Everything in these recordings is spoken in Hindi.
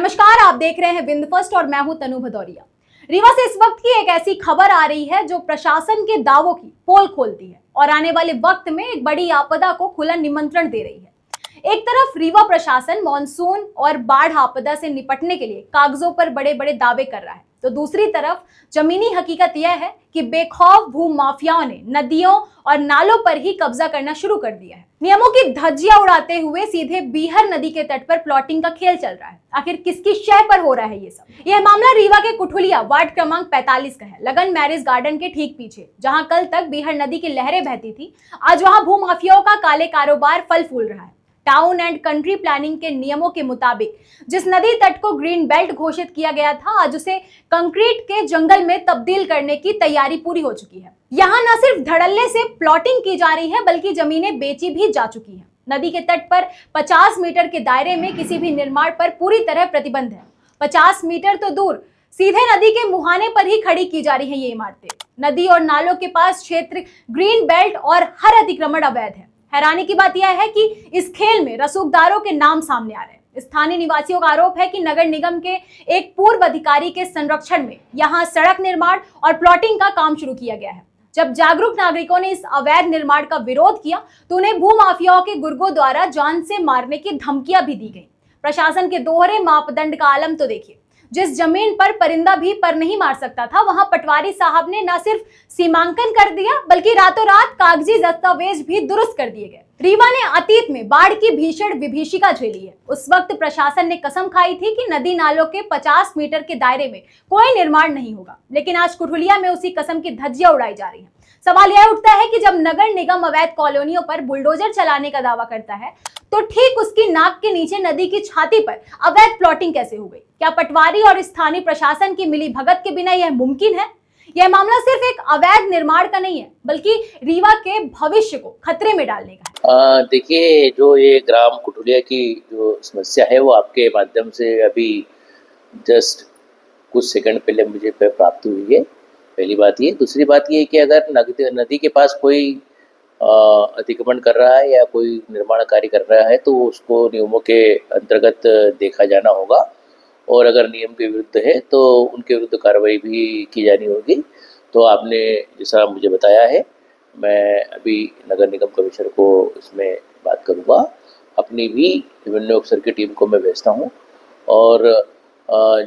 नमस्कार, आप देख रहे हैं विंद फर्स्ट और मैं हूं तनु भदौरिया। रीवा से इस वक्त की एक ऐसी खबर आ रही है जो प्रशासन के दावों की पोल खोलती है और आने वाले वक्त में एक बड़ी आपदा को खुला निमंत्रण दे रही है। एक तरफ रीवा प्रशासन मॉनसून और बाढ़ आपदा से निपटने के लिए कागजों पर बड़े बड़े दावे कर रहा है, तो दूसरी तरफ जमीनी हकीकत यह है कि बेखौफ भू माफियाओं ने नदियों और नालों पर ही कब्जा करना शुरू कर दिया है। नियमों की धज्जियां उड़ाते हुए सीधे बीहर नदी के तट पर प्लॉटिंग का खेल चल रहा है। आखिर किसकी शय पर हो रहा है ये सब? यह मामला रीवा के कुठुलिया वार्ड क्रमांक 45 का है, लगन मैरिज गार्डन के ठीक पीछे। जहां कल तक बीहर नदी की लहरें बहती थी, आज वहां भू माफियाओं का काले कारोबार फल फूल रहा है। टाउन एंड कंट्री प्लानिंग के नियमों के मुताबिक जिस नदी तट को ग्रीन बेल्ट घोषित किया गया था, आज उसे कंक्रीट के जंगल में तब्दील करने की तैयारी पूरी हो चुकी है। यहाँ न सिर्फ धड़ल्ले से प्लॉटिंग की जा रही है, बल्कि जमीनें बेची भी जा चुकी हैं। नदी के तट पर 50 मीटर के दायरे में किसी भी निर्माण पर पूरी तरह प्रतिबंध है। 50 मीटर तो दूर, सीधे नदी के मुहाने पर ही खड़ी की जा रही है ये इमारतें। नदी और नालों के पास क्षेत्र ग्रीन बेल्ट और हर अतिक्रमण अवैध है। हैरानी की बात यह है कि इस खेल में रसूखदारों के नाम सामने आ रहे हैं। स्थानीय निवासियों का आरोप है कि नगर निगम के एक पूर्व अधिकारी के संरक्षण में यहां सड़क निर्माण और प्लॉटिंग का काम शुरू किया गया है। जब जागरूक नागरिकों ने इस अवैध निर्माण का विरोध किया तो उन्हें भू माफियाओं के गुर्गों द्वारा जान से मारने की धमकियां भी दी गई। प्रशासन के दोहरे मापदंड का आलम तो देखिए। जिस जमीन पर परिंदा भी पर नहीं मार सकता था, वहां पटवारी साहब ने न सिर्फ सीमांकन कर दिया, बल्कि रातों रात कागजी दस्तावेज भी दुरुस्त कर दिए गए। रीवा ने अतीत में बाढ़ की भीषण विभीषिका झेली है। उस वक्त प्रशासन ने कसम खाई थी कि नदी नालों के 50 मीटर के दायरे में कोई निर्माण नहीं होगा, लेकिन आज कुठुलिया में उसी कसम की धज्जियां उड़ाई जा रही है। सवाल यह उठता है कि जब नगर निगम अवैध कॉलोनियों पर बुलडोजर चलाने का दावा करता है, तो ठीक उसकी नाक के नीचे नदी की छाती पर अवैध प्लॉटिंग कैसे हो गई? क्या पटवारी और स्थानीय प्रशासन की मिली भगत के बिना यह मुमकिन है? यह मामला सिर्फ एक अवैध निर्माण का नहीं है, बल्कि रीवा के भविष्य को खतरे में डालने का है। देखिए, जो ये ग्राम कुठुलिया की जो समस्या है वो आपके माध्यम से अभी जस्ट कुछ सेकंड पहले मुझे प्राप्त हुई है। पहली बात ये। दूसरी बात ये कि अगर नदी के पास कोई अतिक्रमण कर रहा है या कोई निर्माण कार्य कर रहा है तो उसको नियमों के अंतर्गत देखा जाना होगा, और अगर नियम के विरुद्ध है तो उनके विरुद्ध कार्रवाई भी की जानी होगी। तो आपने जैसा मुझे बताया है, मैं अभी नगर निगम कमिश्नर को इसमें बात करूँगा। अपनी भी रेवेन्यू अफसर की टीम को मैं भेजता हूँ, और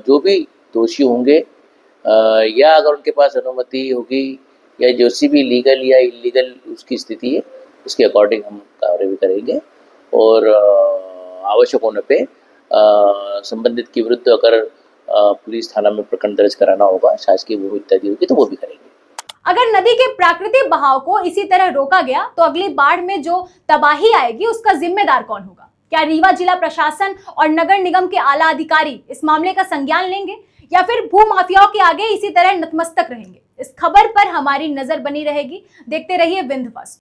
जो भी दोषी होंगे या अगर उनके पास अनुमति होगी या जो सी भी लीगल या इलीगल उसकी स्थिति है, उसके अकॉर्डिंग हम कार्रवाई करेंगे। और आवश्यक होने पे संबंधित के विरुद्ध अगर पुलिस थाना में प्रकरण दर्ज कराना होगा, शासकीय भूमि इत्यादि होगी, तो वो भी करेंगे। अगर नदी के प्राकृतिक बहाव को इसी तरह रोका गया तो अगली बाढ़ में जो तबाही आएगी उसका जिम्मेदार कौन होगा? क्या रीवा जिला प्रशासन और नगर निगम के आला अधिकारी इस मामले का संज्ञान लेंगे या फिर भू माफियाओं के आगे इसी तरह नतमस्तक रहेंगे? इस खबर पर हमारी नजर बनी रहेगी। देखते रहिए विंद फर्स्ट।